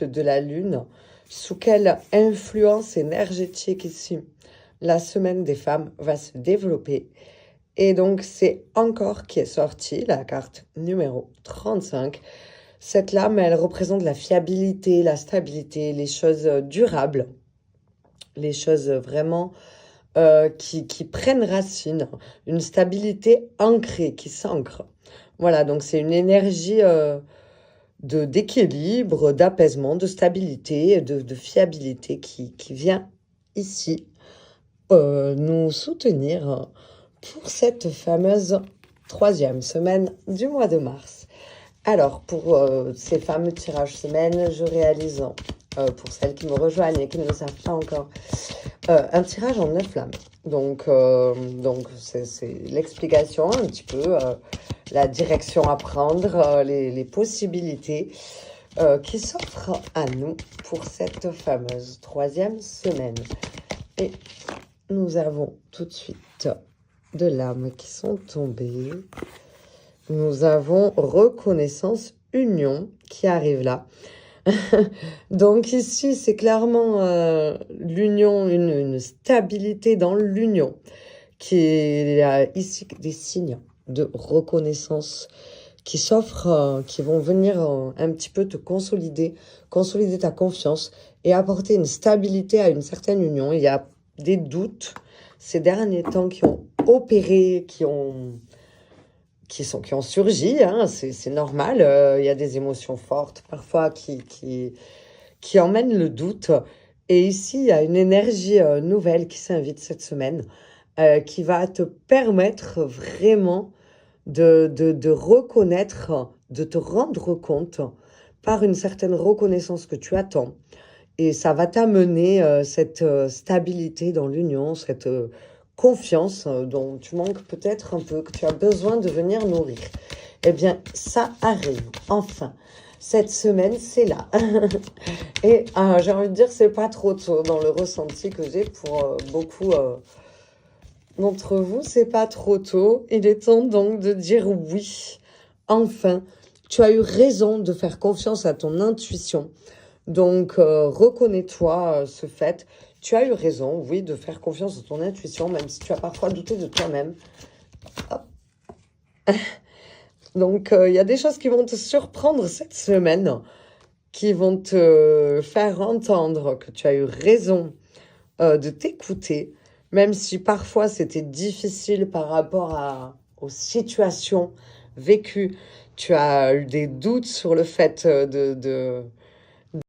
de la Lune, sous quelle influence énergétique ici la semaine des femmes va se développer. Et donc, c'est encore qui est sorti, la carte numéro 35. Cette lame, elle représente la fiabilité, la stabilité, les choses durables, les choses vraiment qui prennent racine, une stabilité ancrée, qui s'ancre. Voilà, donc c'est une énergie d'équilibre, d'apaisement, de stabilité, de fiabilité qui vient ici nous soutenir pour cette fameuse 3e semaine du mois de mars. Alors, pour ces fameux tirages semaine, je réalise, pour celles qui me rejoignent et qui ne le savent pas encore, un tirage en 9 flammes. Donc c'est l'explication un petit peu, la direction à prendre, les possibilités qui s'offrent à nous pour cette fameuse 3e semaine. Et nous avons tout de suite de lames qui sont tombées. Nous avons reconnaissance, union qui arrive là. Donc ici, c'est clairement l'union, une stabilité dans l'union, qui est ici des signes de reconnaissance qui s'offrent, qui vont venir un petit peu te consolider ta confiance et apporter une stabilité à une certaine union. Il y a des doutes ces derniers temps qui ont opéré, qui ont surgi, hein, c'est normal. Il y a des émotions fortes parfois qui emmènent le doute. Et ici, il y a une énergie nouvelle qui s'invite cette semaine, qui va te permettre vraiment de reconnaître, de te rendre compte par une certaine reconnaissance que tu attends. Et ça va t'amener cette stabilité dans l'union, cette confiance dont tu manques peut-être un peu, que tu as besoin de venir nourrir. Eh bien, ça arrive, enfin. Cette semaine, c'est là. Et j'ai envie de dire, c'est pas trop tôt dans le ressenti que j'ai pour beaucoup d'entre vous. C'est pas trop tôt. Il est temps donc de dire oui. Enfin, tu as eu raison de faire confiance à ton intuition. Donc, reconnais-toi ce fait. Tu as eu raison, oui, de faire confiance à ton intuition, même si tu as parfois douté de toi-même. Donc, il y a des choses qui vont te surprendre cette semaine, qui vont te faire entendre que tu as eu raison de t'écouter, même si parfois c'était difficile par rapport aux situations vécues. Tu as eu des doutes sur le fait